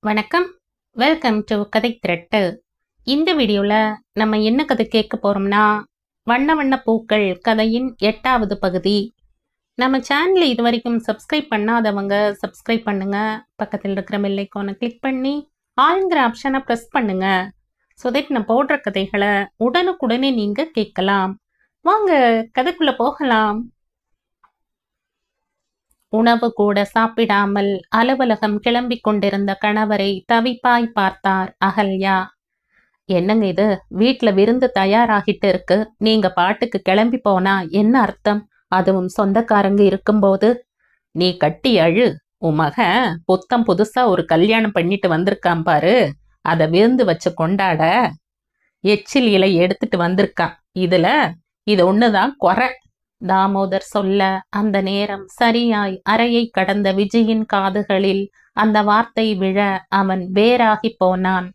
வணக்கம். Welcome to கதை திரட்டு. இந்த வீடியோல நம்ம என்ன கதை கேட்க போறோம்னா, வண்ண வண்ண பூக்கள் கதையின் 8வது பகுதி. நம்ம சேனலை இது வரைக்கும் சப்ஸ்கிரைப் பண்ணாதவங்க சப்ஸ்கிரைப் பண்ணுங்க. பக்கத்தில் இருக்கிற பெல் ஐகானை கிளிக் பண்ணி ஆல்ங்கிற ஆப்ஷனை ப்ரெஸ் பண்ணுங்க. ஸோ தட் நான் போடுற கதைகளை உடனுக்குடனே நீங்க கேட்கலாம். வாங்க கதைக்குள்ள போகலாம். உணவு கூட சாப்பிடாமல் அலுவலகம் கிளம்பி கொண்டிருந்த கணவரை தவிப்பாய் பார்த்தார் அகல்யா. என்னங்க இது, வீட்டுல விருந்து தயாராகிட்டு இருக்கு, நீங்க பாட்டுக்கு கிளம்பி போனா என்ன அர்த்தம்? அதுவும் சொந்தக்காரங்க இருக்கும்போது. நீ கட்டி அழு. உன் மகன் புத்தம் புதுசா ஒரு கல்யாணம் பண்ணிட்டு வந்திருக்கான் பாரு, அத விருந்து வச்சு கொண்டாட எச்சில் இலை எடுத்துட்டு வந்திருக்கான். இது ஒண்ணுதான் குறை. தாமோதர் சொல்ல அந்த நேரம் சரியாய் அறையை கடந்த விஜயின் காதுகளில் அந்த வார்த்தை விழ அவன் வேறாகி போனான்.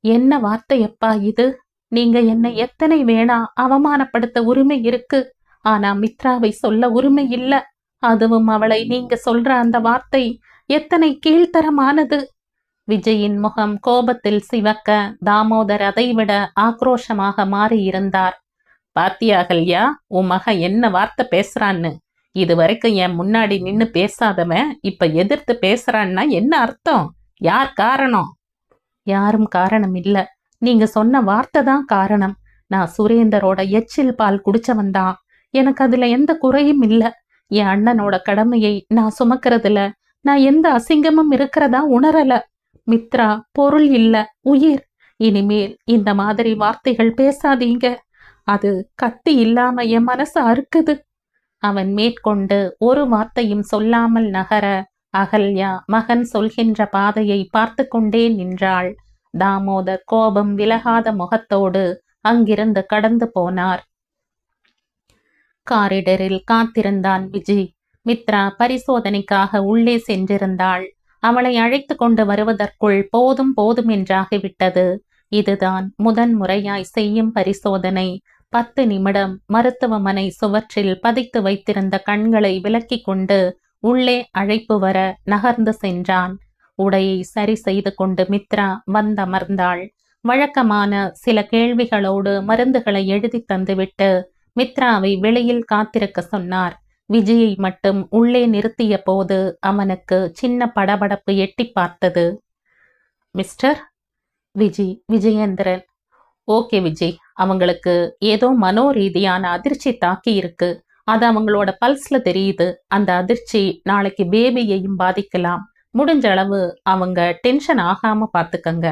என்ன வார்த்தையப்பா இது? நீங்க என்னை எத்தனை வேணா அவமானப்படுத்த உரிமை இருக்கு, ஆனா மித்ராவை சொல்ல உரிமை இல்ல. அதுவும் அவளை நீங்க சொல்ற அந்த வார்த்தை எத்தனை கீழ்த்தரமானது. விஜயின் முகம் கோபத்தில் சிவக்க தாமோதர் அதைவிட ஆக்ரோஷமாக மாறியிருந்தார். பாத்தியா அகல்யா, உன் மகன் என்ன வார்த்தை பேசுறான்னு? இது வரைக்கும் என் முன்னாடி நின்னு பேசாதவன் இப்ப எதிர்த்து பேசுறான்னா என்ன அர்த்தம்? யார் காரணம்? யாரும் காரணம் இல்ல, நீங்க சொன்ன வார்த்தை தான் காரணம். நான் சுரேந்தரோட எச்சில் பால் குடிச்சவன் தான். எனக்கு அதுல எந்த குறையும் இல்ல. என் அண்ணனோட கடமையை நான் சுமக்கிறதுல நான் எந்த அசிங்கமும் இருக்கிறதா உணரல. மித்ரா பொருள் இல்ல, உயிர். இனிமேல் இந்த மாதிரி வார்த்தைகள் பேசாதீங்க. அது கத்தி இல்லாம என் மனசு அறுக்குது. அவன் மேற்கொண்டு ஒரு வார்த்தையும் சொல்லாமல் நகர அகல்யா மகன் சொல்கின்ற பாதையை பார்த்து கொண்டே நின்றாள். தாமோதர் கோபம் விலகாத முகத்தோடு அங்கிருந்து கடந்து போனார். காரிடரில் காத்திருந்தான் விஜி. மித்ரா பரிசோதனைக்காக உள்ளே சென்றிருந்தாள். அவளை அழைத்து கொண்டு வருவதற்குள் போதும் போதும் என்றாகிவிட்டது. இதுதான் முதன்முறையாய் செய்யும் பரிசோதனை. 10 நிமிடம் மருத்துவமனை சுவற்றில் பதித்து வைத்திருந்த கண்களை விலக்கி கொண்டு உள்ளே அழைப்பு வர நகர்ந்து சென்றான். உடையை சரி செய்து கொண்டு மித்ரா வந்தமர்ந்தாள். வழக்கமான சில கேள்விகளோடு மருந்துகளை எழுதி தந்துவிட்டு மித்ராவை வெளியில் காத்திருக்க சொன்னார். விஜயை மட்டும் உள்ளே நிறுத்திய போது அவனுக்கு சின்ன படபடப்பு எட்டி பார்த்தது. மிஸ்டர் விஜயேந்திரன். ஓகே விஜய், அவங்களுக்கு ஏதோ மனோரீதியான அதிர்ச்சி தாக்கி இருக்கு. அது அவங்களோட பல்ஸ்ல தெரியுது. அந்த அதிர்ச்சி நாளைக்கு பேபியையும் பாதிக்கலாம். முடிஞ்ச அளவு அவங்க டென்ஷன் ஆகாம பார்த்துக்கங்க.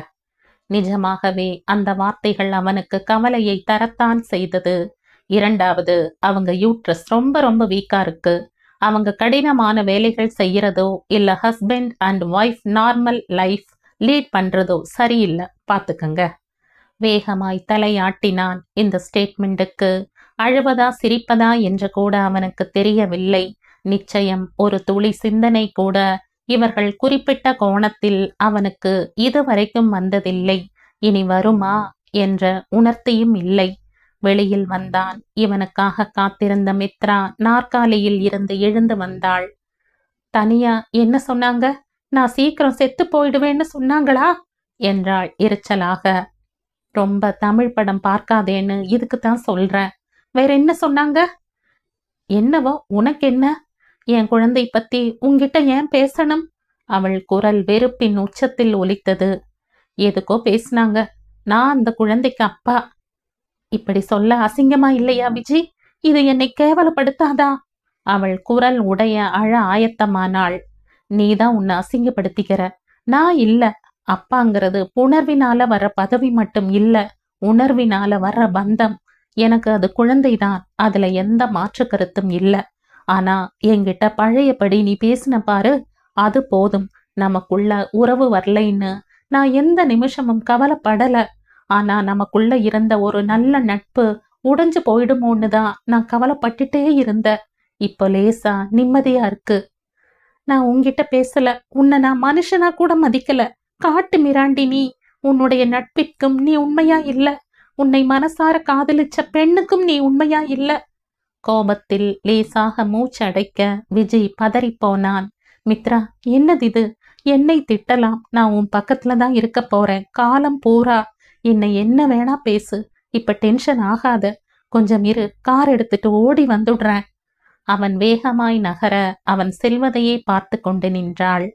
நிஜமாகவே அந்த வார்த்தைகள் அவனுக்கு கவலையை தரத்தான் செய்தது. இரண்டாவது, அவங்க யூட்ரஸ் ரொம்ப ரொம்ப வீக்கா இருக்கு. அவங்க கடினமான வேலைகள் செய்யறதோ இல்ல husband and wife normal life lead பண்றதோ சரியில்லை, பார்த்துக்கங்க. வேகமாய் தலையாட்டினான். இந்த ஸ்டேட்மெண்ட்டுக்கு அழுவதா சிரிப்பதா என்று கூட அவனுக்கு தெரியவில்லை. நிச்சயம் ஒரு துளி சிந்தனை கூட இவர்கள் குறிப்பிட்ட கோணத்தில் அவனுக்கு இதுவரைக்கும் வந்ததில்லை. இனி வருமா என்ற உணர்த்தியும் இல்லை. வெளியில் வந்தான். இவனுக்காக காத்திருந்த மித்ரா நாற்காலியில் இருந்து எழுந்து வந்தாள். தனியா என்ன சொன்னாங்க? நான் சீக்கிரம் செத்து போயிடுவேன்னு சொன்னாங்களா என்றாள் எரிச்சலாக. ரொம்ப தமிழ் படம் பார்க்காதேன்னு இதுக்குத்தான் சொல்றேன். வேற என்ன சொன்னாங்க? என்னவோ உனக்கு என்ன? என் குழந்தை பத்தி உன்கிட்ட ஏன் பேசணும்? அவள் குரல் வெறுப்பின் உச்சத்தில் ஒலித்தது. எதுக்கோ பேசினாங்க. நான் அந்த குழந்தைக்கு அப்பா. இப்படி சொல்ல அசிங்கமா இல்லையா விஜி? இது என்னை கேவலப்படுத்தாதா? அவள் குரல் உடைய அழ ஆயத்தமானாள். நீதான் உன்னை அசிங்கப்படுத்திக்கிற, நான் இல்ல. அப்பாங்கிறது புணர்வினால வர்ற பதவி மட்டும் இல்ல, உணர்வினால வர்ற பந்தம். எனக்கு அது குழந்தைதான், அதுல எந்த மாற்று கருத்தும் இல்ல. ஆனா என்கிட்ட பழையபடி நீ பேசின பாரு, அது போதும். நமக்குள்ள உறவு வரலைன்னு நான் எந்த நிமிஷமும் கவலைப்படல. ஆனா நமக்குள்ள இருந்த ஒரு நல்ல நட்பு உடைஞ்சு போயிடுமோன்னு தான் நான் கவலைப்பட்டுட்டே இருந்த. இப்போ லேசா நிம்மதியா இருக்கு. நான் உன்கிட்ட பேசல, உன்னை நான் மனுஷனா கூட மதிக்கல. காட்டு மிராண்டி நீ. உன்னுடைய நட்பிற்கும் நீ உண்மையா இல்ல. உன்னை மனசார காதலிச்ச பெண்ணுக்கும் நீ உண்மையா இல்ல. கோபத்தில் லேசாக மூச்சடைக்க விஜய் பதறிப்போனான். மித்ரா, என்னது இது? என்னை திட்டலாம், நான் உன் பக்கத்துல தான் இருக்க போறேன் காலம் பூரா. என்னை என்ன வேணா பேசு, இப்ப டென்ஷன் ஆகாத. கொஞ்சம் இரு, கார் எடுத்துட்டு ஓடி வந்துடுறேன். அவன் வேகமாய் நகர அவன் செல்வதையே பார்த்து கொண்டு நின்றாள்.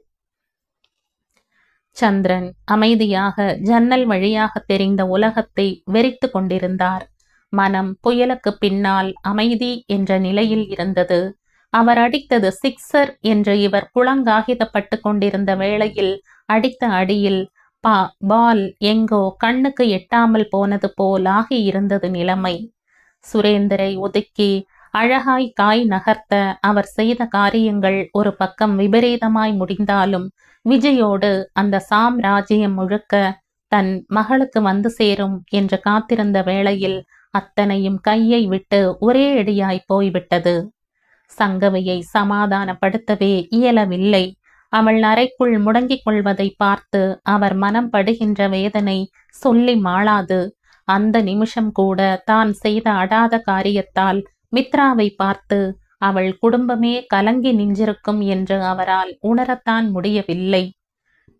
சந்திரன் அமைதியாக ஜன்னல் வழியாக தெரிந்த உலகத்தை வெறித்து கொண்டிருந்தார். மனம் புயலுக்கு பின்னால் அமைதி என்ற நிலையில் இருந்தது. அவர் அடித்தது சிக்ஸர் என்று இவர் புலங்காகிதப்பட்டு கொண்டிருந்த வேளையில் அடித்த அடியில் பால் எங்கோ கண்ணுக்கு எட்டாமல் போனது போல் ஆகி இருந்தது நிலைமை. சுரேந்தரை ஒதுக்கி அழகாய் காய் நகர்த்த அவர் செய்த காரியங்கள் ஒரு பக்கம் விபரீதமாய் முடிந்தாலும் விஜயோடு அந்த சாம்ராஜ்யம் முழுக்க தன் மகளுக்கு வந்து சேரும் என்று காத்திருந்த வேளையில் அத்தனையும் கையை விட்டு ஒரே அடியாய் போய்விட்டது. சங்கவியை சமாதானப்படுத்தவே இயலவில்லை. அவள் அறைக்குள் முடங்கிக் கொள்வதை பார்த்து அவர் மனம் படுகின்ற வேதனை சொல்லி மாளாது. அந்த நிமிஷம் கூட தான் செய்த அடாத காரியத்தால் மித்ராவை பார்த்து அவள் குடும்பமே கலங்கி நின்றிருக்கும் என்று அவரால் உணரத்தான் முடியவில்லை.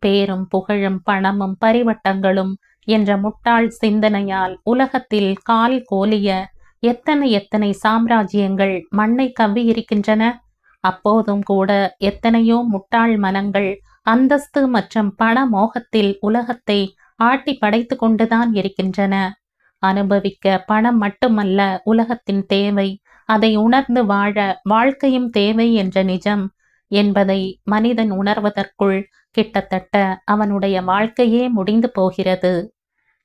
பேரும் புகழும் பணமும் பரிவட்டங்களும் என்ற முட்டாள் சிந்தனையால் உலகத்தில் கால் கோலிய எத்தனை எத்தனை சாம்ராஜ்யங்கள் மண்ணை கவ்வி இருக்கின்றன. அப்போதும் கூட எத்தனையோ முட்டாள் மனங்கள் அந்தஸ்து மற்றும் பண மோகத்தில் உலகத்தை ஆட்டி படைத்து கொண்டுதான் இருக்கின்றன. அனுபவிக்க பணம் மட்டுமல்ல உலகத்தின் தேவை, அதை உணர்ந்து வாழ வாழ்க்கையும் தேவை என்ற நிஜம் என்பதை மனிதன் உணர்வதற்குள் கிட்டத்தட்ட அவனுடைய வாழ்க்கையே முடிந்து போகிறது.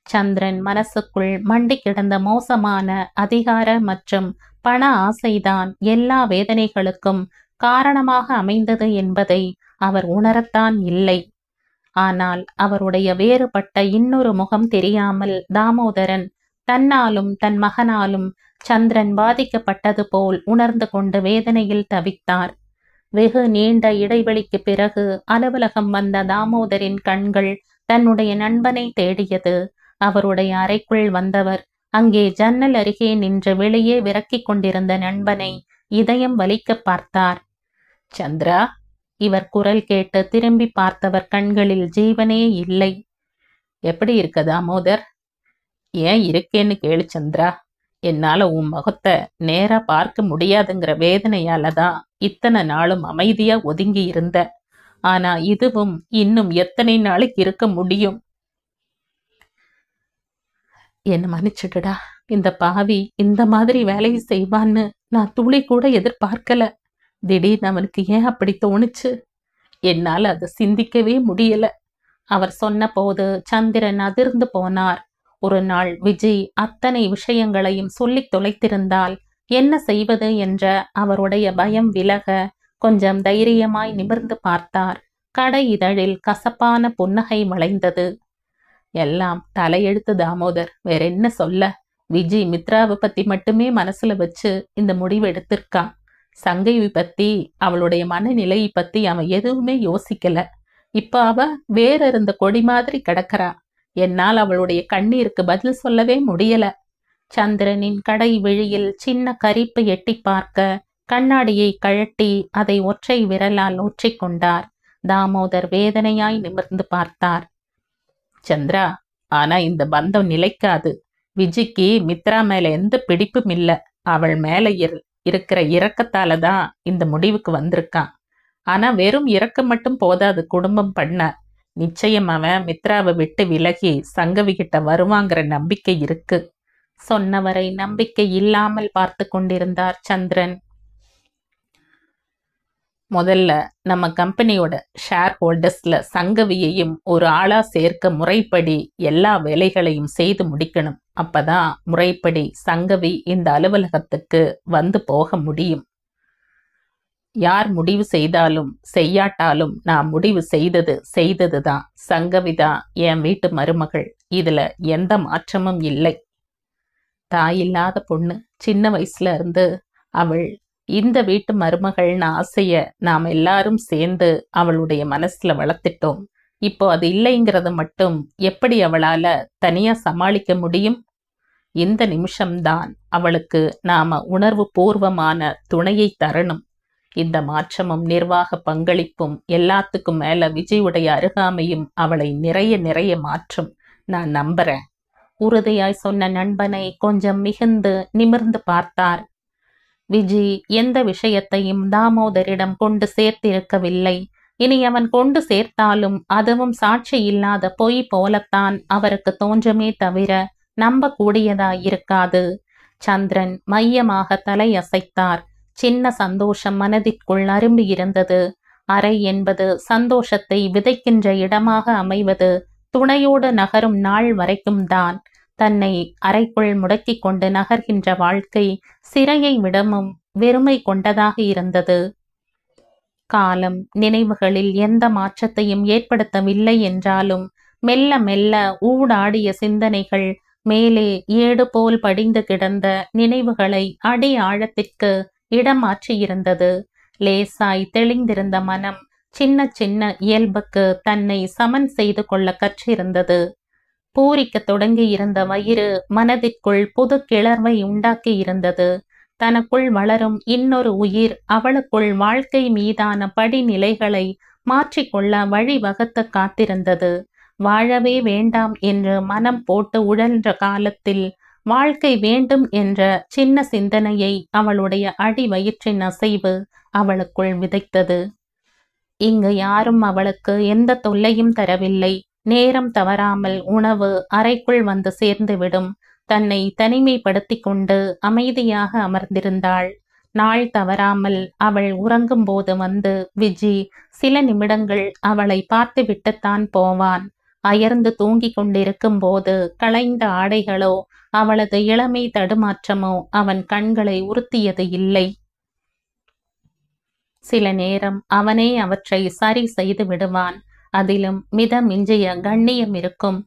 சந்திரன் மனசுக்குள் மண்டி கிடந்த மோசமான அதிகார மற்றும் பண ஆசைதான் எல்லா வேதனைகளுக்கும் காரணமாக அமைந்தது என்பதை அவர் உணரத்தான் இல்லை. ஆனால் அவருடைய வேறுபட்ட இன்னொரு முகம் தெரியாமல் தாமோதரன் தன்னாலும் தன் மகனாலும் சந்திரன் பாதிக்கப்பட்டது போல் உணர்ந்து கொண்டு வேதனையில் தவித்தார். வெகு நீண்ட இடைவெளிக்கு பிறகு அலுவலகம் வந்த தாமோதரின் கண்கள் தன்னுடைய நண்பனை தேடியது. அவருடைய அறைக்குள் வந்தவர் அங்கே ஜன்னல் அருகே நின்று வெளியே விரக்கிக் கொண்டிருந்த நண்பனை இதயம் வலிக்க பார்த்தார். சந்திரா, இவர் குரல் கேட்டு திரும்பி பார்த்தவர் கண்களில் ஜீவனே இல்லை. எப்படி இருக்க தாமோதர்? ஏன் இருக்கேன்னு கேளு சந்திரா. என்னால உன் முகத்தை நேரா பார்க்க முடியாதுங்கிற வேதனையால தான் இத்தனை நாளும் அமைதியா ஒதுங்கி இருந்த. ஆனா இதுவும் இன்னும் எத்தனை நாளைக்கு இருக்க முடியும்? என்ன மன்னிச்சுடுடா. இந்த பாவி இந்த மாதிரி வேலையை செய்வான்னு நான் துளி கூட எதிர்பார்க்கல. திடீர்னு அவனுக்கு ஏன் அப்படி தோணுச்சு? என்னால் அதை சிந்திக்கவே முடியல. அவர் சொன்ன போது சந்திரன் அதிர்ந்து போனார். ஒரு நாள் விஜய் அத்தனை விஷயங்களையும் சொல்லித் தொலைத்திருந்தால் என்ன செய்வது என்ற அவருடைய பயம் விலக கொஞ்சம் தைரியமாய் நிமிர்ந்து பார்த்தார். கடை இதழில் கசப்பான புன்னகை வளைந்தது. எல்லாம் தலையெழுத்து தாமோதர், வேற என்ன சொல்ல? விஜய் மித்ராவை பத்தி மட்டுமே மனசுல வச்சு இந்த முடிவு எடுத்திருக்கான். சங்கவி பத்தி, அவளுடைய மனநிலையை பத்தி அவன் எதுவுமே யோசிக்கல. இப்ப அவ வேற இருந்த கொடி மாதிரி கிடக்கிறா. என்னால் அவளுடைய கண்ணீருக்கு பதில் சொல்லவே முடியல. சந்திரனின் கடை விழியில் சின்ன கரிப்பு எட்டி பார்க்க கண்ணாடியை கழட்டி அதை ஒற்றை விரலால் ஊற்றிக்கொண்டார். தாமோதர் வேதனையாய் நிமிர்ந்து பார்த்தார். சந்திரா, ஆனா இந்த பந்தம் நிலைக்காது. விஜய்க்கு மித்ரா மேல எந்த பிடிப்பும் இல்ல. அவள் மேல இருக்கிற இரக்கத்தால தான் இந்த முடிவுக்கு வந்திருக்கான். ஆனா வெறும் இரக்கம் மட்டும் போதாது குடும்பம் பண்ண. நிச்சயம் அவன் மித்ராவை விட்டு விலகி சங்கவி கிட்ட வருவாங்கிற நம்பிக்கை இருக்கு. சொன்னவரை நம்பிக்கை இல்லாமல் பார்த்து கொண்டிருந்தார் சந்திரன். முதல்ல நம்ம கம்பெனியோட ஷேர் ஹோல்டர்ஸ்ல சங்கவியையும் ஒரு ஆளா சேர்க்க முறைப்படி எல்லா வேலைகளையும் செய்து முடிக்கணும். அப்பதான் முறைப்படி சங்கவி இந்த அலுவலகத்துக்கு வந்து போக முடியும். யார் முடிவு செய்தாலும் செய்யாட்டாலும் நான் முடிவு செய்ததுதான். சங்கவிதான் என் வீட்டு மருமகள். இதுல எந்த மாற்றமும் இல்லை. தாயில்லாத பொண்ணு. சின்ன வயசுல இருந்து அவள் இந்த வீட்டு மருமகள்னு ஆசைய நாம் எல்லாரும் சேர்ந்து அவளுடைய மனசுல வளர்த்துட்டோம். இப்போ அது இல்லைங்கிறத மட்டும் எப்படி அவளால தனியா சமாளிக்க முடியும்? இந்த நிமிஷம்தான் அவளுக்கு நாம உணர்வு பூர்வமான துணையை தரணும். இந்த மாற்றமும் நிர்வாக பங்களிப்பும் எல்லாத்துக்கும் மேல விஜயுடைய அருகாமையும் அவளை நிறைய நிறைய மாற்றும். நான் நம்புறேன். உறுதியாய் சொன்ன நண்பனை கொஞ்சம் மிகுந்து நிமிர்ந்து பார்த்தார். விஜி எந்த விஷயத்தையும் தாமோதரிடம் கொண்டு சேர்த்திருக்கவில்லை. இனி அவன் கொண்டு சேர்த்தாலும் அதுவும் சாட்சி இல்லாத பொய் போலத்தான் அவருக்கு தோன்றுமே தவிர நம்பக்கூடியதாயிருக்காது. சந்திரன் மையமாக தலையசைத்தார். சின்ன சந்தோஷம் மனதிற்குள் அரும்பி இருந்தது. அறை என்பது சந்தோஷத்தை விதைக்கின்ற இடமாக அமைவது துணையோடு நகரும் நாள் வரைக்கும் தான். தன்னை அறைக்குள் முடக்கிக் கொண்டு நகர்கின்ற வாழ்க்கை சிறையை விடமும் வெறுமை கொண்டதாக இருந்தது. காலம் நினைவுகளில் எந்த மாற்றத்தையும் ஏற்படுத்தவில்லை என்றாலும் மெல்ல மெல்ல ஊடாடிய சிந்தனைகள் மேலே ஏடு போல் படிந்து கிடந்த நினைவுகளை அடி ஆழத்திற்கு இடம் மாற்றியிருந்தது. லேசாய் தெளிந்திருந்த மனம் சின்ன சின்ன இயல்புக்கு தன்னை சமன் செய்து கொள்ள கற்றிருந்தது. பூரிக்க தொடங்கி இருந்த வயிறு மனதிற்குள் புது கிளர்வை உண்டாக்கி இருந்தது. தனக்குள் வளரும் இன்னொரு உயிர் அவளுக்குள் வாழ்க்கை மீதான படிநிலைகளை மாற்றிக்கொள்ள வழிவகுத்து காத்திருந்தது. வாழவே வேண்டாம் என்று மனம் போட்டு உழன்ற காலத்தில் வாழ்க்கை வேண்டும் என்ற சின்ன சிந்தனையை அவளுடைய அடி வயிற்றின் அசைவு அவளுக்குள் விதைத்தது. இங்கு யாரும் அவளுக்கு எந்த தொல்லையும் தரவில்லை. நேரம் தவறாமல் உணவு அறைக்குள் வந்து சேர்ந்துவிடும். தன்னை தனிமைப்படுத்தி கொண்டு அமைதியாக அமர்ந்திருந்தாள். நாள் தவறாமல் அவள் உறங்கும் போது வந்து விஜி சில நிமிடங்கள் அவளை பார்த்து விட்டுத்தான் போவான். அயர்ந்து தூங்கிக் கொண்டிருக்கும் போது களைந்த ஆடைகளோ அவளது இளமை தடுமாற்றமோ அவன் கண்களை உறுத்தியது இல்லை. சில நேரம் அவனே அவற்றை சரி செய்து விடுவான். அதிலும் மிதமிஞ்சிய கண்ணியம் இருக்கும்.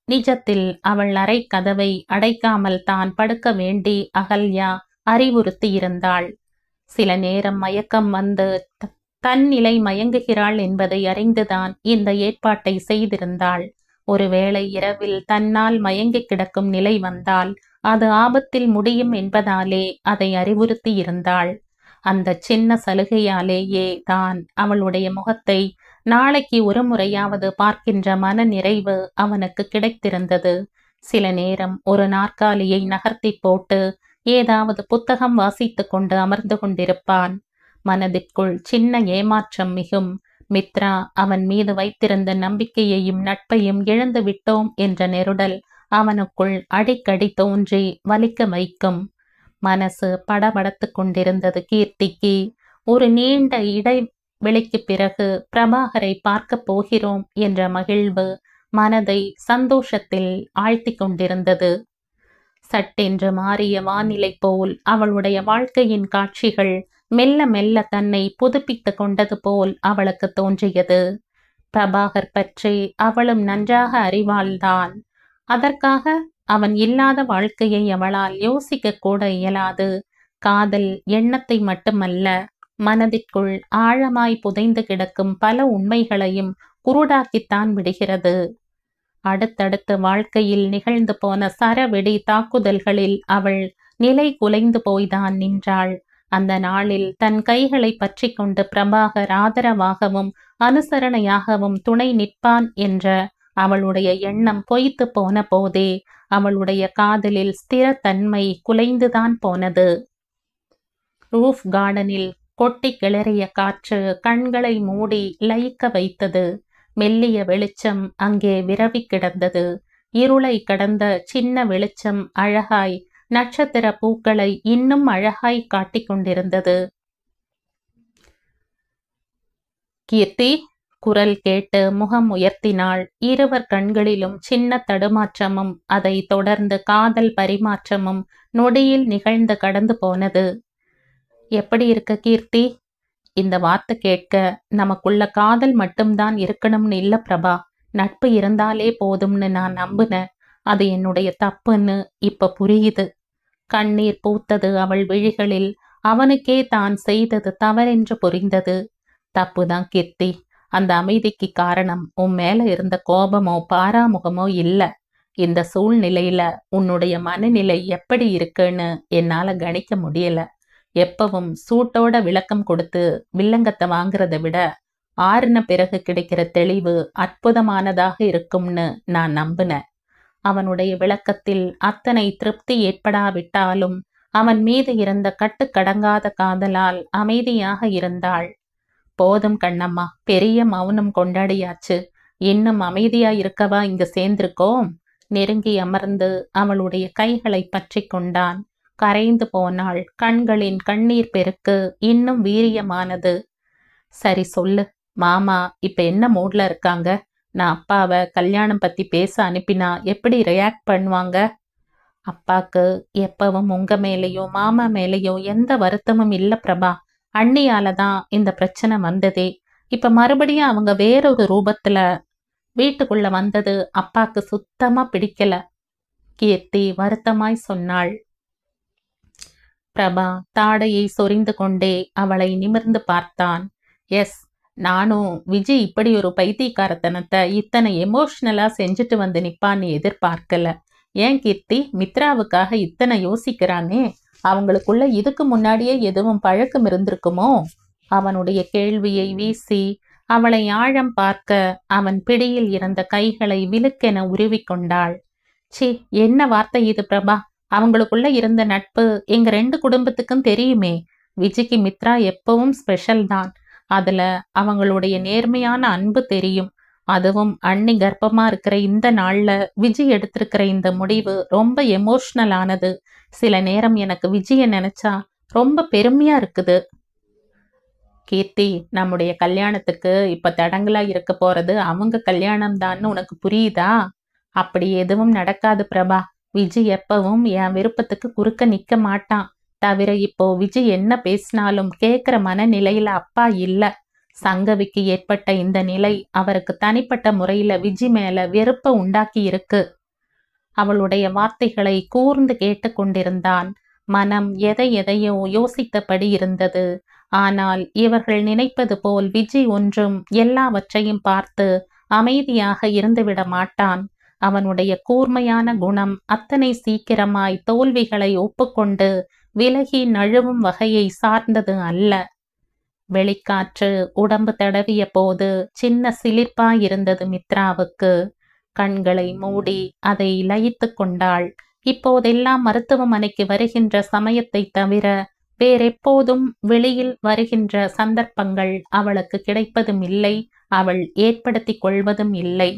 நிஜத்தில் அவள் அறை கதவை அடைக்காமல் தான் படுக்க வேண்டி அகல்யா அறிவுறுத்தியிருந்தாள். சில நேரம் மயக்கம் வந்து தன் நிலை மயங்குகிறாள் என்பதை அறிந்துதான் இந்த ஏற்பாட்டை செய்திருந்தாள். ஒருவேளை இரவில் தன்னால் மயங்கி கிடக்கும் நிலை வந்தால் அது ஆபத்தில் முடியும் என்பதாலே அதை அறிவுறுத்தி இருந்தாள். அந்த சின்ன சலுகையாலேயே தான் அவளுடைய முகத்தை நாளைக்கு ஒரு முறையாவது பார்க்கின்ற மன நிறைவு அவனுக்கு கிடைத்திருந்தது. சில நேரம் ஒரு நாற்காலியை நகர்த்தி போட்டு ஏதாவது புத்தகம் வாசித்து கொண்டு அமர்ந்து கொண்டிருப்பான். மனதிற்குள் சின்ன ஏமாற்றம் மிகும். மித்ரா அவன் மீது வைத்திருந்த நம்பிக்கையையும் நட்பையும் இழந்து விட்டோம் என்ற நெருடல் அவனுக்குள் அடிக்கடி தோன்றி வலிக்க வைக்கும். மனசு படபடத்து கொண்டிருந்தது கீர்த்திக்கு. ஒரு நீண்ட இடைவெளிக்கு பிறகு பிரபாகரை பார்க்க போகிறோம் என்ற மகிழ்வு மனதை சந்தோஷத்தில் ஆழ்த்தி கொண்டிருந்தது. சட்டென்று மாறிய வானிலை போல் அவளுடைய வாழ்க்கையின் காட்சிகள் மெல்ல மெல்ல தன்னை புதுப்பித்து கொண்டது போல் அவளுக்கு தோன்றியது. பிரபாகர் பற்றி அவளும் நன்றாக அறிவாள்தான். அதற்காக அவன் இல்லாத வாழ்க்கையை அவளால் யோசிக்க கூட இயலாது. காதல் எண்ணத்தை மட்டுமல்ல, மனதிற்குள் ஆழமாய் புதைந்து கிடக்கும் பல உண்மைகளையும் குருடாக்கித்தான் விடுகிறது. அடுத்தடுத்து வாழ்க்கையில் நிகழ்ந்து போன சரவெடி தாக்குதல்களில் அவள் நிலை குலைந்து போய்தான் நின்றாள். அந்த நாளில் தன் கைகளை பற்றி கொண்டு பிரபாகர் ஆதரவாகவும் அனுசரணையாகவும் துணை நிற்பான் என்ற அவளுடைய எண்ணம் பொய்த்து போன போதே அவளுடைய காதலில் ஸ்திரத்தன்மை குலைந்துதான் போனது. ரூஃப் கார்டனில் கொட்டி கிளறிய காற்று கண்களை மூடி லயிக்க வைத்தது. மெல்லிய வெளிச்சம் அங்கே விரவி கிடந்தது. இருளை கடந்த சின்ன வெளிச்சம் அழகாய் நட்சத்திர பூக்களை இன்னும் அழகாய் காட்டிக் கொண்டிருந்தது. கீர்த்தி குரல் கேட்டு முகம் உயர்த்தினாள். இருவர் கண்களிலும் சின்ன தடுமாற்றமும் அதை தொடர்ந்து காதல் பரிமாற்றமும் நொடியில் நிகழ்ந்து கடந்து போனது. எப்படி இருக்க கீர்த்தி? இந்த வார்த்தை கேட்க நமக்குள்ள காதல் மட்டும்தான் இருக்கணும்னு இல்ல பிரபா, நட்பு இருந்தாலே போதும்னு நான் நம்புனேன். அது என்னுடைய தப்புன்னு இப்ப புரியுது. கண்ணீர் பூத்தது அவள் விழிகளில். அவனுக்கே தான் செய்தது தவறென்று புரிந்தது. தப்புதான் கீர்த்தி. அந்த அமைதிக்கு காரணம் உன் மேல இருந்த கோபமோ பாராமுகமோ இல்ல. இந்த சூழ்நிலையில உன்னுடைய மனநிலை எப்படி இருக்குன்னு என்னால கணிக்க முடியல. எப்பவும் சூட்டோட விளக்கம் கொடுத்து வில்லங்கத்தை வாங்குறதை விட ஆறுன பிறகு கிடைக்கிற தெளிவு அற்புதமானதாக இருக்கும்னு நான் நம்பினேன். அவனுடைய விளக்கத்தில் அத்தனை திருப்தி ஏற்படாவிட்டாலும் அவன் மீது இருந்த கட்டுக்கடங்காத காதலால் அமைதியாக இருந்தாள். போதும் கண்ணம்மா, பெரிய மௌனம் கொண்டாடியாச்சு. இன்னும் அமைதியா இருக்கவா இங்கு சேர்ந்திருக்கோம்? நெருங்கி அமர்ந்து அவளுடைய கைகளை பற்றி கொண்டான். கரைந்து போனாள். கண்களின் கண்ணீர் பெருக்கு இன்னும் வீரியமானது. சரி சொல்லு, மாமா இப்ப என்ன மூட்ல இருக்காங்க? நான் அப்பாவை கல்யாணம் பத்தி பேச அனுப்பினா எப்படி ரியாக்ட் பண்ணுவாங்க? அப்பாக்கு எப்பவும் உங்க மேலேயோ மாமா மேலேயோ எந்த வருத்தமும் இல்ல பிரபா. அண்ணியால தான் இந்த பிரச்சனை வந்ததே. இப்ப மறுபடியும் அவங்க வேறொரு ரூபத்துல வீட்டுக்குள்ள வந்தது அப்பாக்கு சுத்தமா பிடிக்கல. கீர்த்தி வருத்தமாய் சொன்னாள். பிரபா தாடையை சொரிந்து கொண்டே அவளை நிமிர்ந்து பார்த்தான். எஸ், நானும் விஜய் இப்படி ஒரு பைத்தியக்காரத்தனத்தை இத்தனை எமோஷனலா செஞ்சுட்டு வந்து நிப்பான்னு எதிர்பார்க்கல. ஏன் கீர்த்தி, மித்ராவுக்காக இத்தனை யோசிக்கிறானே, அவங்களுக்குள்ள இதுக்கு முன்னாடியே எதுவும் பழக்கம் இருந்திருக்குமோ? அவனுடைய கேள்வியை வீசி அவளை ஆழம் பார்க்க அவன் பிடியில் இருந்த கைகளை விலுக்கென உருவிக்கொண்டாள். சி, என்ன வார்த்தை இது பிரபா? அவங்களுக்குள்ள இருந்த நட்பு எங்க 2 குடும்பத்துக்கும் தெரியுமே. விஜய்க்கு மித்ரா எப்பவும் ஸ்பெஷல் தான். அதுல அவங்களுடைய நேர்மையான அன்பு தெரியும். அதுவும் அண்ணி கர்ப்பமா இருக்கிற இந்த நாள்ல விஜய் எடுத்திருக்கிற இந்த முடிவு ரொம்ப எமோஷனல் ஆனது. சில நேரம் எனக்கு விஜய நினைச்சா ரொம்ப பெருமையா இருக்குது. கீர்த்தி, நம்முடைய கல்யாணத்துக்கு இப்ப தடங்களா இருக்க போறது அவங்க கல்யாணம் தான்னு உனக்கு புரியுதா? அப்படி எதுவும் நடக்காது பிரபா. விஜய் எப்பவும் என் விருப்பத்துக்கு குறுக்க நிக்க மாட்டான். தவிர இப்போ விஜய் என்ன பேசினாலும் கேட்கிற மனநிலையில அப்பா இல்ல. சங்கவிக்கு ஏற்பட்ட இந்த நிலை அவருக்கு தனிப்பட்ட முறையில விஜய் மேல வெறுப்ப உண்டாக்கி இருக்கு. அவளுடைய வார்த்தைகளை கூர்ந்து கேட்டு கொண்டிருந்தான். மனம் எதையோ யோசித்தபடி இருந்தது. ஆனால் இவர்கள் நினைப்பது போல் விஜய் ஒன்றும் எல்லாவற்றையும் பார்த்து அமைதியாக இருந்துவிட மாட்டான். அவனுடைய கூர்மையான குணம் அத்தனை சீக்கிரமாய் தோல்விகளை ஒப்புக்கொண்டு விலகி நழுவும் வகையை சார்ந்தது அல்ல. வெளிக்காற்று உடம்பு தடவிய போது சின்ன சிலிர்ப்பாயிருந்தது மித்ராவுக்கு. கண்களை மூடி அதை லயித்து கொண்டாள். இப்போதெல்லாம் மருத்துவமனைக்கு வருகின்ற சமயத்தை தவிர வேறெப்போதும் வெளியில் வருகின்ற சந்தர்ப்பங்கள் அவளுக்கு கிடைப்பதும் இல்லை, அவள் ஏற்படுத்தி கொள்வதும் இல்லை.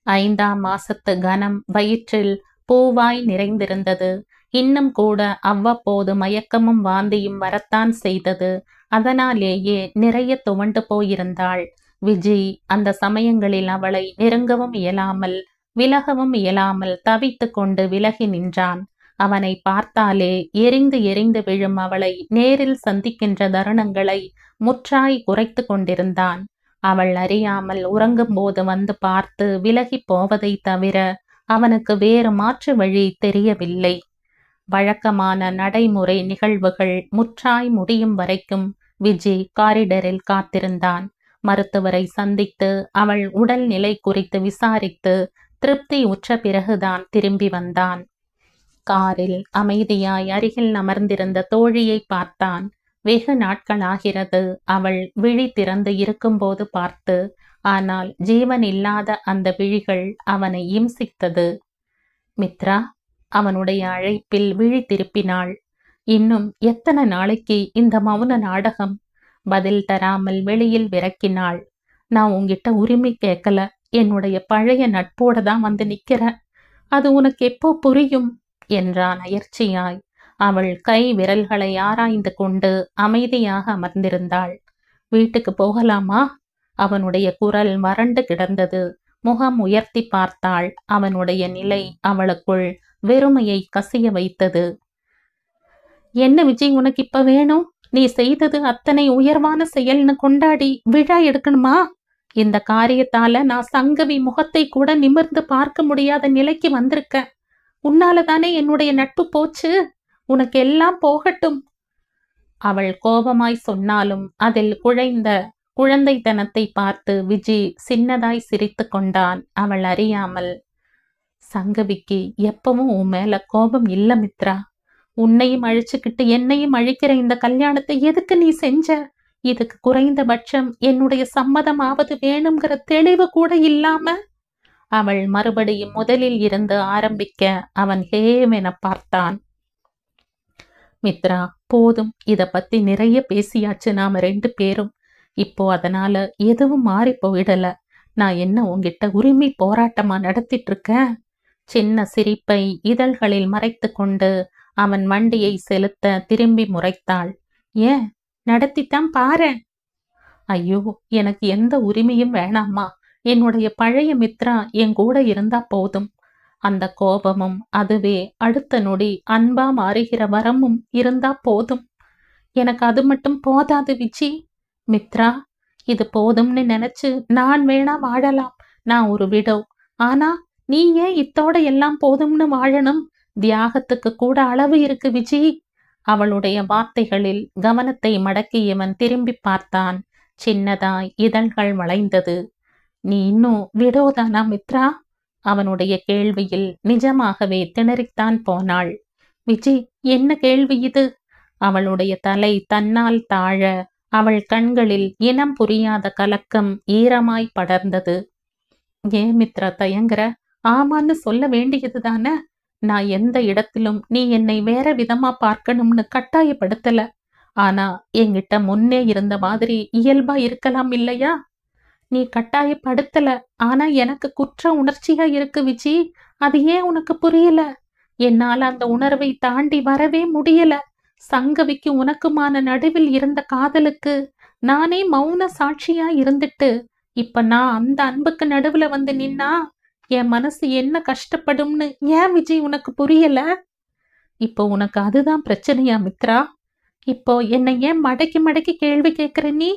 5ஆம் மாசத்து கனம் வயிற்றில் பூவாய் நிறைந்திருந்தது. இன்னும் கூட அவ்வப்போது மயக்கமும் வாந்தியும் வரத்தான் செய்தது. அதனாலேயே நிறைய துவண்டு போயிருந்தாள். விஜய் அந்த சமயங்களில் அவளை நெருங்கவும் இயலாமல் விலகவும் இயலாமல் தவித்து கொண்டு விலகி நின்றான். அவனை பார்த்தாலே எரிந்து எரிந்து விழும் அவளை நேரில் சந்திக்கின்ற தருணங்களை முற்றாய் குறைத்து கொண்டிருந்தான். அவள் அறியாமல் உறங்கும் போது வந்து பார்த்து விலகி போவதை தவிர அவனுக்கு வேறு மாற்று வழி தெரியவில்லை. வழக்கமான நடைமுறை நிகழ்வுகள் முற்றாய் முடியும் வரைக்கும் விஜய் காரிடரில் காத்திருந்தான். மருத்துவரை சந்தித்து அவள் உடல் நிலை குறித்து விசாரித்து திருப்தி உற்ற பிறகுதான் திரும்பி வந்தான். காரில் அமைதியாய் அருகில் அமர்ந்திருந்த தோழியை பார்த்தான். வெகு நாட்களாகிறது அவள் விழி திறந்து இருக்கும்போது பார்த்து. ஆனால் ஜீவன் இல்லாத அந்த விழிகள் அவனை இம்சித்தது. மித்ரா, அவனுடைய அழைப்பில் விழி திருப்பினாள். இன்னும் எத்தனை நாளைக்கு இந்த மௌன நாடகம்? பதில் தராமல் வெளியில் விரக்கினாள். நான் உன்கிட்ட உரிமை கேட்கல. என்னுடைய பழைய நட்போட தான் வந்து நிக்கிறேன். அது உனக்கு எப்போ புரியும் என்றான் அயர்ச்சியாய். அவள் கை விரல்களை ஆராய்ந்து கொண்டு அமைதியாக அமர்ந்திருந்தாள். வீட்டுக்கு போகலாமா? அவனுடைய குரல் வறண்டு கிடந்தது. முகம் உயர்த்தி பார்த்தாள். அவனுடைய நிலை அவளுக்குள் வெறுமையை கசிய வைத்தது. என்ன விஜய், உனக்கு இப்ப வேணும்? நீ செய்தது அத்தனை உயர்வான செயல்னு கொண்டாடி விழா எடுக்கணுமா? இந்த காரியத்தால நான் சங்கவி முகத்தை கூட நிமிர்ந்து பார்க்க முடியாத நிலைக்கு வந்திருக்க. உன்னாலதானே என்னுடைய நட்பு போச்சு. உனக்கு எல்லாம் போகட்டும். அவள் கோபமாய் சொன்னாலும் அதில் குழைந்த குழந்தைத்தனத்தை பார்த்து விஜய் சின்னதாய் சிரித்து கொண்டான். அவள் அறியாமல். சங்கவிக்கு எப்பவும் உன் மேல கோபம் இல்ல மித்ரா. உன்னையும் அழிச்சுக்கிட்டு என்னையும் அழிக்கிற இந்த கல்யாணத்தை எதுக்கு நீ செஞ்ச? இதுக்கு குறைந்தபட்சம் என்னுடைய சம்மதமாவது வேணுங்கிற தெளிவு கூட இல்லாம. அவள் மறுபடியும் முதலில் இருந்து ஆரம்பிக்க அவன் ஹேவென பார்த்தான். மித்ரா, போதும், இத பத்தி நிறைய பேசியாச்சு நாம 2 பேரும். இப்போ அதனால எதுவும் மாறி போயிடல. நான் என்ன உன்கிட்ட உரிமை போராட்டமா நடத்திட்டு இருக்கேன்? சின்ன சிரிப்பை இதழ்களில் மறைத்து கொண்டு அவன் வண்டியை செலுத்த திரும்பி முறைத்தாள். ஏன், நடத்தித்தான் பாரு. ஐயோ, எனக்கு எந்த உரிமையும் வேணாம்மா. என்னுடைய பழைய மித்ரா என் கூட இருந்தா போதும். அந்த கோபமும் அதுவே அடுத்த நொடி அன்பா மாறுகிற வரமும் இருந்தா போதும். எனக்கு அது மட்டும் போதாது விஜி. மித்ரா, இது போதும்னு நினைச்சு நான் வேணா வாழலாம். நான் ஒரு விடோ. ஆனா நீ ஏன் இத்தோட எல்லாம் போதும்னு வாழணும்? தியாகத்துக்கு கூட அளவு இருக்கு விஜி. அவளுடைய வார்த்தைகளில் கவனத்தை மடக்கியவன் திரும்பி பார்த்தான். சின்னதாய் இதழ்கள் வளைந்தது. நீ இன்னும் விடோதானா மித்ரா? அவனுடைய கேள்வியில் நிஜமாகவே திணறித்தான் போனாள். விஜி, என்ன கேள்வி இது? அவளுடைய தலை தன்னால் தாழ அவள் கண்களில் இனம் புரியாத கலக்கம் ஈரமாய் படர்ந்தது. ஏன் மித்ரா தயங்குற? ஆமான்னு சொல்ல வேண்டியது தானே. நான் எந்த இடத்திலும் நீ என்னை வேற விதமா பார்க்கணும்னு கட்டாயப்படுத்தல. ஆனா என்கிட்ட முன்னே இருந்த மாதிரி இயல்பா இருக்கலாம் இல்லையா? நீ கட்டாயப்படுத்தல. ஆனா எனக்கு குற்ற உணர்ச்சியா இருக்கு விஜி. அது ஏன் உனக்கு புரியல? என்னால அந்த உணர்வை தாண்டி வரவே முடியல. சங்கவிக்கு உனக்குமான நடுவில் இருந்த காதலுக்கு நானே மௌன சாட்சியா இருந்துட்டு இப்ப நான் அந்த அன்புக்கு நடுவுல வந்து நின்னா என் மனசு என்ன கஷ்டப்படும்னு ஏன் விஜய் உனக்கு புரியல? இப்போ உனக்கு அதுதான் பிரச்சனையா மித்ரா? இப்போ என்னை ஏன் மடக்கி மடக்கி கேள்வி கேட்கிற நீ?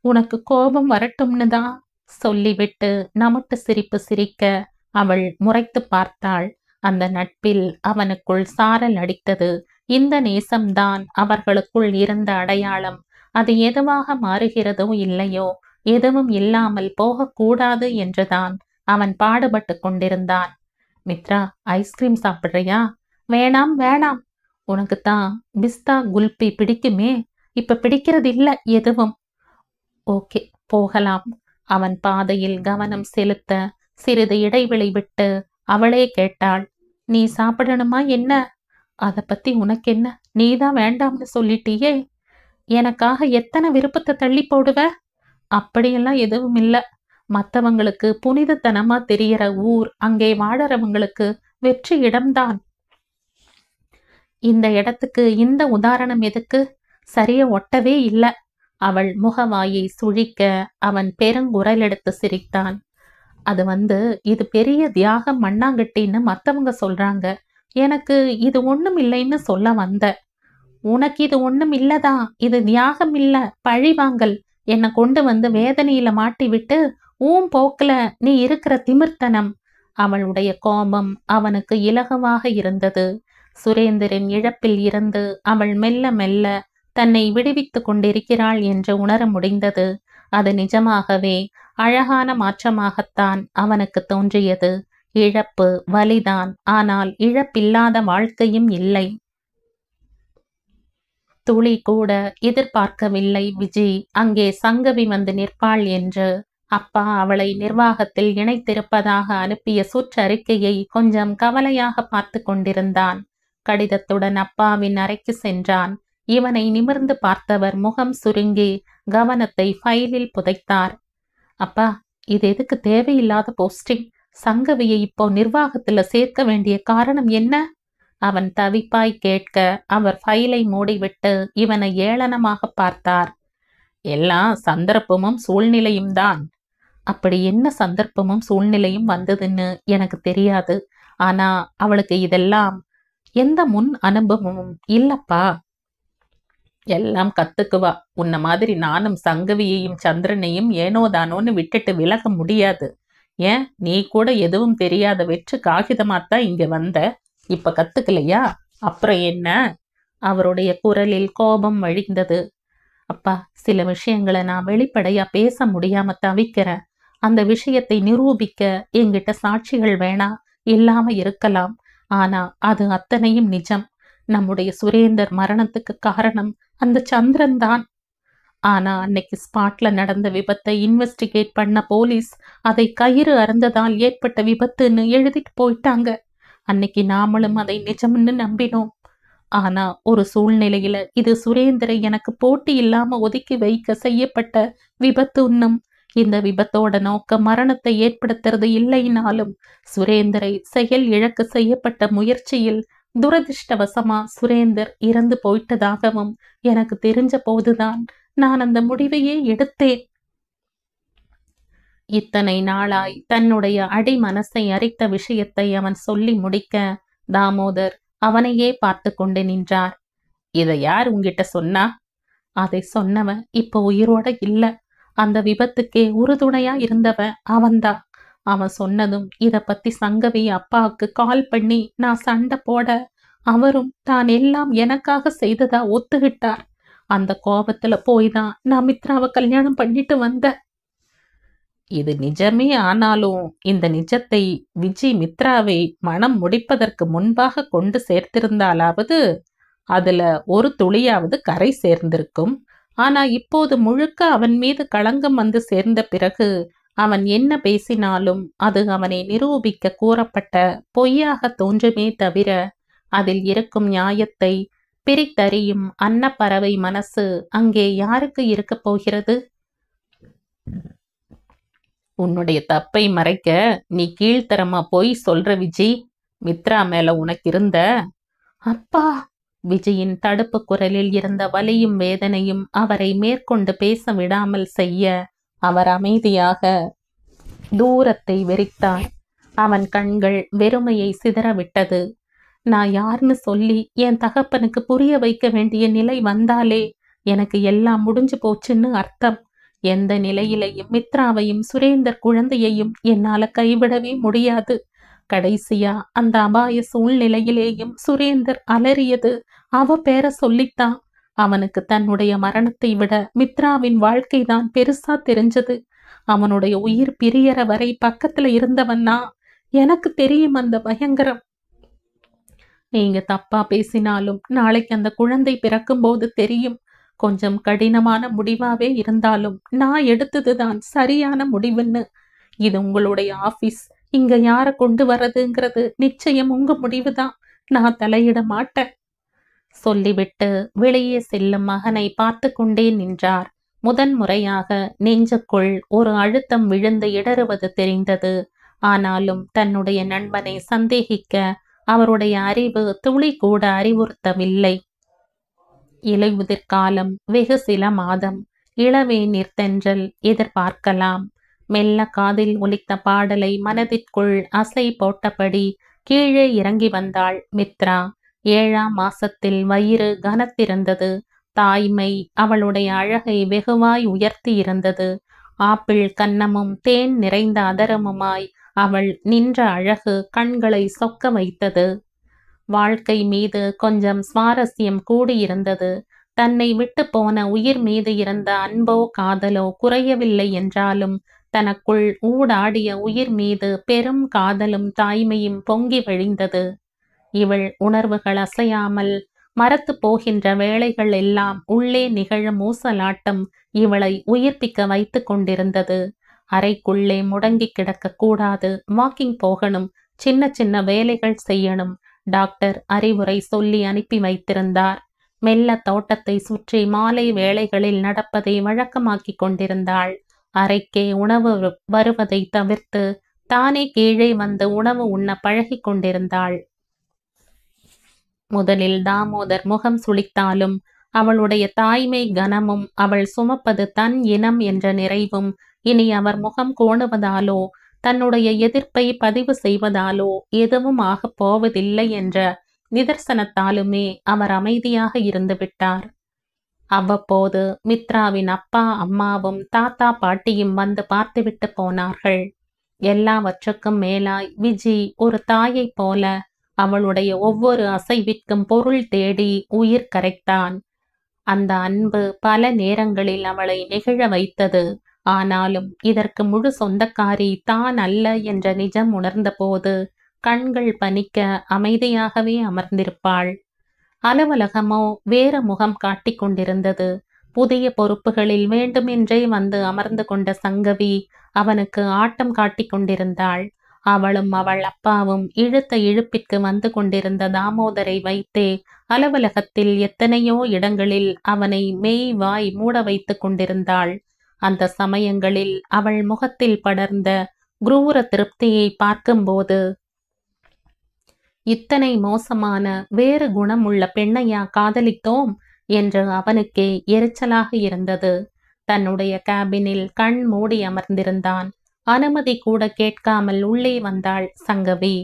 உனக்கு கோபம் வரட்டும்னு தான் சொல்லிவிட்டு நமட்டு சிரிப்பு சிரிக்க அவள் முறைத்து பார்த்தாள். அந்த நட்பில் அவனுக்குள் சாரல் அடித்தது. இந்த நேசம்தான் அவர்களுக்குள் இருந்த அடையாளம். அது எதுவாக மாறுகிறதோ இல்லையோ, எதுவும் இல்லாமல் போகக்கூடாது என்றுதான் அவன் பாடுபட்டு கொண்டிருந்தான். மித்ரா, ஐஸ்கிரீம் சாப்பிட்றியா? வேணாம் வேணாம். உனக்குத்தான் பிஸ்தா குல்பி பிடிக்குமே. இப்ப பிடிக்கிறது இல்ல எதுவும். ஓகே, போகலாம். அவன் பாதையில் கவனம் செலுத்த சிறிது இடைவெளி விட்டு அவளே கேட்டாள். நீ சாப்பிடணுமா என்ன? அதை பத்தி உனக்கு என்ன? நீதான் வேண்டாம்னு சொல்லிட்டியே. எனக்காக எத்தனை விருப்பத்தை தள்ளி போடுவ? அப்படியெல்லாம் எதுவும் இல்ல. மற்றவங்களுக்கு புனிதத்தனமா தெரியற ஊர் அங்கே வாழறவங்களுக்கு வெற்றி இடம்தான். இந்த இடத்துக்கு இந்த உதாரணம் எதுக்கு? சரியா ஒட்டவே இல்ல. அவள் முகவாயை சுழிக்க அவன் பெருங்குரல் எடுத்து சிரித்தான். அது இது பெரிய தியாகம் மண்ணாங்கட்டின்னு மத்தவங்க சொல்றாங்க. எனக்கு இது ஒண்ணும் இல்லைன்னு சொல்ல வந்த. உனக்கு இது ஒண்ணும் இல்லதான். இது தியாகம் இல்ல, பழிவாங்கல். என்னை கொண்டு வந்து வேதனையில மாட்டி விட்டு போக்குல நீ இருக்கிற திமிர்த்தனம். அவளுடைய கோபம் அவனுக்கு இலகுவாக இருந்தது. சுரேந்திரன் இழப்பில் இருந்து அவள் மெல்ல மெல்ல தன்னை விடுவித்துக் கொண்டிருக்கிறாள் என்று உணர முடிந்தது. அது நிஜமாகவே அழகான மாற்றமாகத்தான் அவனுக்கு தோன்றியது. இழப்பு வலிதான், ஆனால் இழப்பில்லாத வாழ்க்கையும் இல்லை. துளி கூட எதிர்பார்க்கவில்லை விஜி அங்கே சங்கவி வந்து நிற்பாள் என்று. அப்பா அவளை நிர்வாகத்தில் இணைத்திருப்பதாக அனுப்பிய சுற்றறிக்கையை கொஞ்சம் கவலையாக பார்த்து கொண்டிருந்தான். கடிதத்துடன் அப்பாவின் அறைக்கு சென்றான். இவனை நிமிர்ந்து பார்த்தவர் முகம் சுருங்கி கவனத்தை ஃபைலில் புதைத்தார். அப்பா, இது எதுக்கு தேவையில்லாத போஸ்டிங்? சங்கவியை இப்போ நிர்வாகத்துல சேர்க்க வேண்டிய காரணம் என்ன? அவன் தவிப்பாய் கேட்க அவர் ஃபைலை மூடிவிட்டு இவனை ஏளனமாக பார்த்தார். எல்லாம் சந்தர்ப்பமும் சூழ்நிலையும் தான். அப்படி என்ன சந்தர்ப்பமும் சூழ்நிலையும் வந்ததுன்னு எனக்கு தெரியாது. ஆனா அவளுக்கு இதெல்லாம் எந்த முன் அனுபவமும் இல்லப்பா. எல்லாம் கத்துக்குவா. உன்ன மாதிரி நானும் சங்கவியையும் சந்திரனையும் ஏனோதானோன்னு விட்டுட்டு விலக முடியாது. ஏன், நீ கூட எதுவும் தெரியாத வெற்று காகிதமாத்தான் இங்க வந்த. இப்ப கத்துக்கலையா? அப்புறம் என்ன? அவருடைய குரலில் கோபம் வழிந்தது. அப்பா, சில விஷயங்களை நான் வெளிப்படையா பேச முடியாம தவிக்கிறேன். அந்த விஷயத்தை நிரூபிக்க என்கிட்ட சாட்சிகள் வேணா இல்லாம இருக்கலாம். ஆனா அது அத்தனையும் நிஜம். நம்முடைய சுரேந்தர் மரணத்துக்கு காரணம் அந்த சந்திரன் தான். ஆனா அன்னைக்கு ஸ்பாட்ல நடந்த விபத்தை இன்வெஸ்டிகேட் பண்ண போலீஸ் அதை கயிறு அறுந்ததால் ஏற்பட்ட விபத்துன்னு எழுதிட்டு போயிட்டாங்க. அன்னைக்கு நாமளும் அதை நிஜம்னு நம்பினோம். ஆனா ஒரு சூழ்நிலையில இது சுரேந்தரை எனக்கு போட்டி இல்லாம ஒதுக்கி வைக்க செய்யப்பட்ட விபத்துன்னும், இந்த விபத்தோட நோக்கம் மரணத்தை ஏற்படுத்துறது இல்லைனாலும் சுரேந்தரை செயல் இழக்க செய்யப்பட்ட முயற்சியில் துரதிர்ஷ்டவசமா சுரேந்தர் இறந்து போயிட்டதாகவும் எனக்கு தெரிஞ்ச போதுதான் நான் அந்த முடிவையே எடுத்தேன். இத்தனை நாளாய் தன்னுடைய அடி மனசை அரித்த விஷயத்தை அவன் சொல்லி முடிக்க தாமோதர் அவனையே பார்த்து கொண்டு நின்றார். இதை யார் உங்கிட்ட சொன்னா? அதை சொன்னவன் இப்ப உயிரோட இல்ல. அந்த விபத்துக்கே உறுதுணையா இருந்தவன் அவன்தான். அவன் சொன்னதும் இத பத்தி சங்கவி அப்பாவுக்கு கால் பண்ணி நான் சண்டை போட அவரும் தான் எல்லாம் எனக்காக செய்ததா ஒத்துக்கிட்டார். அந்த கோபத்துல போய்தான் நான் மித்ராவை கல்யாணம் பண்ணிட்டு வந்தேன். இது நிஜமே. ஆனாலும் இந்த நிஜத்தை விஜி மித்ராவை மனம் முடிப்பதற்கு முன்பாக கொண்டு சேர்த்திருந்தாலாவது அதுல ஒரு துளியாவது கரை சேர்ந்திருக்கும். ஆனா இப்போது முழுக்க அவன் மீது களங்கம் வந்து சேர்ந்த பிறகு அவன் என்ன பேசினாலும் அது அவனை நிரூபிக்க கூறப்பட்ட பொய்யாக தோன்றுமே தவிர அதில் இருக்கும் நியாயத்தை பிரித்தறியும் அன்னப்பறவை மனசு அங்கே யாருக்கு இருக்க போகிறது? உன்னுடைய தப்பை மறைக்க நீ கீழ்த்தரமா போய் சொல்ற விஜி. மித்ரா மேல உனக்கு இருந்த அப்பா. விஜயின் தடுப்பு குரலில் இருந்த வலியும் வேதனையும் அவரை மேற்கொண்டு பேச விடாமல் செய்ய அவர் அமைதியாக தூரத்தை வெறித்தார். அவன் கண்கள் வெறுமையை சிதறவிட்டது. நான் யாருன்னு சொல்லி என் தகப்பனுக்கு புரிய வைக்க வேண்டிய நிலை வந்தாலே எனக்கு எல்லாம் முடிஞ்சு போச்சுன்னு அர்த்தம். எந்த நிலையிலையும் மித்ராவையும் சுரேந்தர் குழந்தையையும் என்னால கைவிடவே முடியாது. கடைசியா அந்த அபாய சூழ்நிலையிலேயும் சுரேந்தர் அலறியது அவ பேர சொல்லித்தான். அவனுக்கு தன்னுடைய மரணத்தை விட மித்ராவின் வாழ்க்கைதான் பெருசா தெரிஞ்சது. அவனுடைய உயிர் பிரியற வரை பக்கத்துல இருந்தவன்னா எனக்கு தெரியும் அந்த பயங்கரம். நீங்க தப்பா பேசினாலும் நாளைக்கு அந்த குழந்தை பிறக்கும்போது தெரியும். கொஞ்சம் கடினமான முடிவாவே இருந்தாலும் நான் எடுத்ததுதான் சரியான முடிவுன்னு. இது உங்களுடைய ஆபீஸ். இங்க யார கொண்டு வர்றதுங்கிறது நிச்சயம் உங்க முடிவுதான். நான் தலையிட மாட்டேன் சொல்லிவிட்டு வெளியே செல்லும் மகனை பார்த்து கொண்டே நின்றார். முதன் முறையாக நெஞ்சுக்குள் ஒரு அழுத்தம் விழுந்து இடறுவது தெரிந்தது. ஆனாலும் தன்னுடைய நண்பனை சந்தேகிக்க அவருடைய அறிவு துளி கூட அறிவுறுத்தவில்லை. இலையுதிர்காலம், வெகு சில மாதம், இளவேநீர் தென்றல் எதிர்பார்க்கலாம். மெல்ல காதில் ஒலித்த பாடலை மனதிற்குள் அசை போட்டபடி கீழே இறங்கி வந்தாள் மித்ரா. 7ஆம் மாசத்தில் வயிறு கனத்திருந்தது. தாய்மை அவளுடைய அழகை வெகுவாய் உயர்த்தி இருந்தது. ஆப்பிள் கன்னமும் தேன் நிறைந்த அதரமுமாய் அவள் நின்ற அழகு கண்களை சொக்க வைத்தது. வாழ்க்கை மீது கொஞ்சம் சுவாரஸ்யம் கூடியிருந்தது. தன்னை விட்டு போன உயிர் மீது இருந்த அன்போ காதலோ குறையவில்லை என்றாலும் தனக்குள் ஊடாடிய உயிர் மீது பெரும் காதலும் தாய்மையும் பொங்கி வழிந்தது. இவள் உணர்வுகள் அசையாமல் மரத்து போகின்ற வேளைகள் எல்லாம் உள்ளே நிகழும் ஊசலாட்டம் இவளை உயிர்ப்பிக்க வைத்து கொண்டிருந்தது. அறைக்குள்ளே முடங்கி கிடக்க கூடாது. வாக்கிங் போகணும், சின்ன சின்ன வேலைகள் செய்யணும். டாக்டர் அறிவுரை சொல்லி அனுப்பி வைத்திருந்தார். மெல்ல தோட்டத்தை சுற்றி மாலை வேளைகளில் நடப்பதை வழக்கமாக்கி கொண்டிருந்தாள். அறைக்கே உணவு வருவதை தவிர்த்து தானே கீழே வந்து உணவு உண்ண பழகி கொண்டிருந்தாள். முதலில் தாமோதர் முகம் சுளித்தாலும் அவளுடைய தாய்மை கனமும் அவள் சுமப்பது தன் இனம் என்ற நிறைவும் இனி அவர் முகம் கோணுவதாலோ தன்னுடைய எதிர்ப்பை பதிவு செய்வதாலோ எதுவும் ஆகப் போவதில்லை என்ற நிதர்சனத்தாலுமே அவர் அமைதியாக இருந்து விட்டார். அவ்வப்போது மித்ராவின் அப்பா அம்மாவும் தாத்தா பாட்டியும் வந்து பார்த்துவிட்டு போனார்கள். எல்லாவற்றுக்கும் மேலாய் விஜி ஒரு தாயை போல அவளுடைய ஒவ்வொரு அசைவிற்கும் பொருள் தேடி உயிர் கரைத்தான். அந்த அன்பு பல நேரங்களில் அவளை நெகிழ வைத்தது. ஆனாலும் இதற்கு முழு சொந்தக்காரி தான் அல்ல என்ற நிஜம் உணர்ந்தபோது கண்கள் பனிக்க அமைதியாகவே அமர்ந்திருப்பாள். அலுவலகமோ வேறு முகம் காட்டிக் கொண்டிருந்தது. புதிய பொறுப்புகளில் வேண்டுமென்றே வந்து அமர்ந்து கொண்ட சங்கவி அவனுக்கு ஆட்டம் காட்டிக் கொண்டிருந்தாள். அவளும் அவள் அப்பாவும் இழுத்த இழுப்பிற்கு வந்து கொண்டிருந்த தாமோதரை வைத்தே அலுவலகத்தில் எத்தனையோ இடங்களில் அவனை மெய் வாய் மூட வைத்து கொண்டிருந்தாள். அந்த சமயங்களில் அவள் முகத்தில் படர்ந்த குரூர திருப்தியை பார்க்கும்போது, இத்தனை மோசமான வேறு குணமுள்ள பெண்ணையா காதலித்தோம் என்று அவனுக்கே எரிச்சலாக இருந்தது. தன்னுடைய கேபினில் கண் மூடி அமர்ந்திருந்தான். அனுமதி கூட கேட்காமல் உள்ளே வந்தாள் சங்கவி.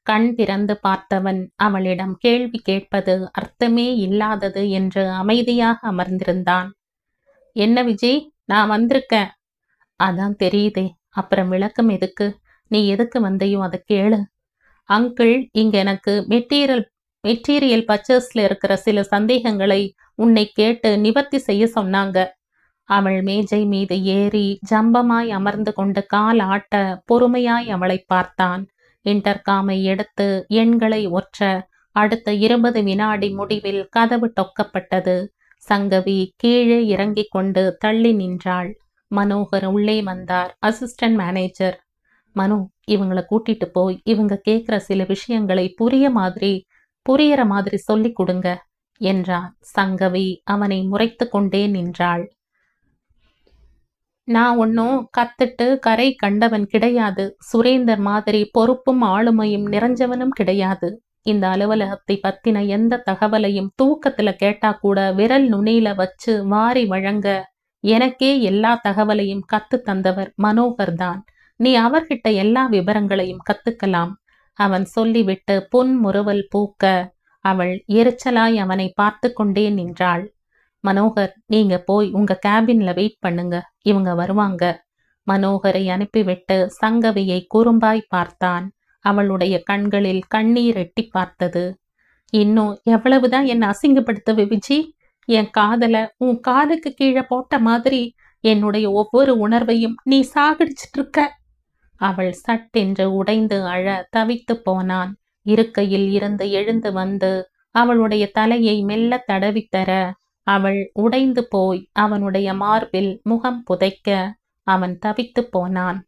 கண் திறந்து பார்த்தவன் அவளிடம் கேள்வி கேட்பது அர்த்தமே இல்லாதது என்று அமைதியாக அமர்ந்திருந்தான். என்ன விஜய், நான் வந்திருக்கேன். அதான் தெரியுதே, அப்புறம் விளக்கம் எதுக்கு? நீ எதுக்கு வந்தையோ அதை கேளு. அங்கிள் இங்க எனக்கு மெட்டீரியல் பர்ச்சேஸ்ல இருக்கிற சில சந்தேகங்களை உன்னை கேட்டு நிவர்த்தி செய்ய சொன்னாங்க. அவள் மேஜை மீது ஏறி ஜம்பமாய் அமர்ந்து கொண்டு கால் ஆட்ட பொறுமையாய் அவளை பார்த்தான். இன்டர்காமை எடுத்து எண்களை ஒற்ற அடுத்த 20 வினாடி முடிவில் கதவு தொக்கப்பட்டது. சங்கவி கீழே இறங்கிக் கொண்டு தள்ளி நின்றாள். மனோகர் உள்ளே வந்தார். Assistant manager. மனு, இவங்களை கூட்டிட்டு போய் இவங்க கேட்கிற சில விஷயங்களை புரியற மாதிரி சொல்லி கொடுங்க என்றார். சங்கவி அவனை முறைத்து கொண்டே நின்றாள். நான் ஒன்னும் கத்துட்டு கரை கண்டவன் கிடையாது. சுரேந்தர் மாதிரி பொறுப்பும் ஆளுமையும் நிறைஞ்சவனும் கிடையாது. இந்த அலுவலகத்தை பத்தின எந்த தகவலையும் தூக்கத்துல கேட்டா கூட விரல் நுனியில வச்சு வாரி வழங்க எனக்கே எல்லா தகவலையும் கத்து தந்தவர் மனோகர் தான். நீ அவர்கிட்ட எல்லா விவரங்களையும் கத்துக்கலாம். அவன் சொல்லிவிட்டு புன்முறுவல் பூக்க அவள் எரிச்சலாய் அவனை பார்த்து கொண்டே நின்றாள். மனோகர், நீங்க போய் உங்க கேபின்ல வெயிட் பண்ணுங்க, இவங்க வருவாங்க. மனோகரை அனுப்பிவிட்டு சங்கவியை குறும்பாய் பார்த்தான். அவளுடைய கண்களில் கண்ணீர் எட்டி பார்த்தது. இன்னும் எவ்வளவுதான் என்னை அசிங்கப்படுத்துவ விஜி? என் காதல உன் காலுக்கு கீழே போட்ட மாதிரி என்னுடைய ஒவ்வொரு உணர்வையும் நீ சாகடிச்சிட்டு இருக்க. அவள் சட்டென்று உடைந்து அழ தவித்து போனான். இருக்கையில் இருந்து எழுந்து வந்து அவளுடைய தலையை மெல்ல தடவித்தர அவள் உடைந்து போய் அவனுடைய மார்பில் முகம் புதைக்க அவன் தவித்து போனான்.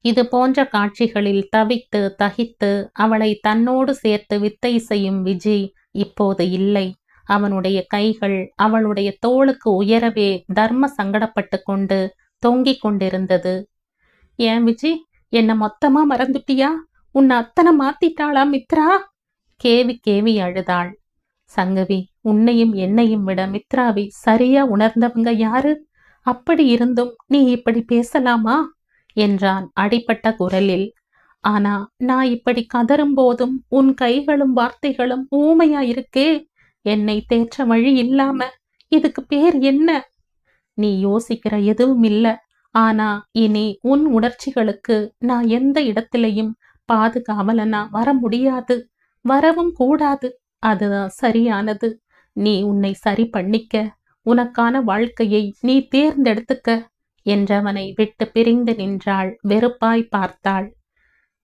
இது போன்ற காட்சிகளில் தவித்து தகித்து அவளை தன்னோடு சேர்த்து வித்தை செய்யும் விஜி இப்போது இல்லை. அவனுடைய கைகள் அவளுடைய தோளுக்கு உயரவே தர்ம சங்கடப்பட்டு கொண்டு தொங்கிக் கொண்டிருந்தது. ஏன் விஜி, என்ன மொத்தமா மறந்துட்டியா? உன்னை அத்தனை மாத்திட்டாளா மித்ரா? கேவி கேவி அழுதாள். சங்கவி, உன்னையும் என்னையும் விட மித்ராவை சரியா உணர்ந்தவங்க யாரு? அப்படி இருந்தும் நீ இப்படி பேசலாமா என்றான் அடிபட்ட குரலில். ஆனா நான் இப்படி கதறும் போதும் உன் கைகளும் வார்த்தைகளும் ஊமையா இருக்கே. என்னை தேற்ற வழி இல்லாம இதுக்கு பேர் என்ன? நீ யோசிக்கிற எதுவும் இல்ல. ஆனா இனி உன் உணர்ச்சிகளுக்கு நான் எந்த இடத்திலையும் பாதுகாவலனா வர முடியாது, வரவும் கூடாது. அதுதான் சரியானது. நீ உன்னை சரி பண்ணிக்க, உனக்கான வாழ்க்கையை நீ தேர்ந்தெடுத்துக்க என்றவனை விட்டு பிரிந்து நின்றாள். வெறுப்பாய் பார்த்தாள்.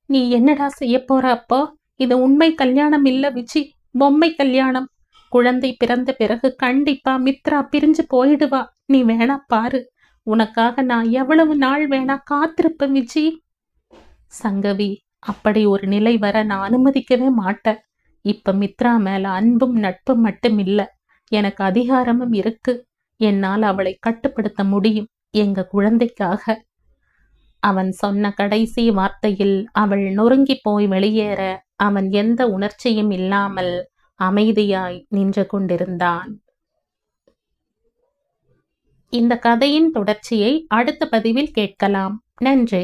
நீ என்னடா செய்ய போற அப்போ? இது உண்மை கல்யாணம் இல்ல விஜி, பொம்மை கல்யாணம். குழந்தை பிறந்த பிறகு கண்டிப்பா மித்ரா பிரிஞ்சு போயிடுவா. நீ வேணா பாரு, உனக்காக நான் எவ்வளவு நாள் வேணா காத்திருப்பேன் விஜி. சங்கவி, அப்படி ஒரு நிலை வர நான் அனுமதிக்கவே மாட்டேன். இப்ப மித்ரா மேல அன்பும் நட்பும் மட்டும் இல்ல, எனக்கு அதிகாரமும் இருக்கு. என்னால் அவளை கட்டுப்படுத்த முடியும், எங்க குழந்தைக்காக. அவன் சொன்ன கடைசி வார்த்தையில் அவள் நொறுங்கி போய் வெளியேற அவன் எந்த உணர்ச்சியும் இல்லாமல் அமைதியாய் நின்று கொண்டிருந்தான். இந்த கதையின் தொடர்ச்சியை அடுத்த பதிவில் கேட்கலாம். நன்றி.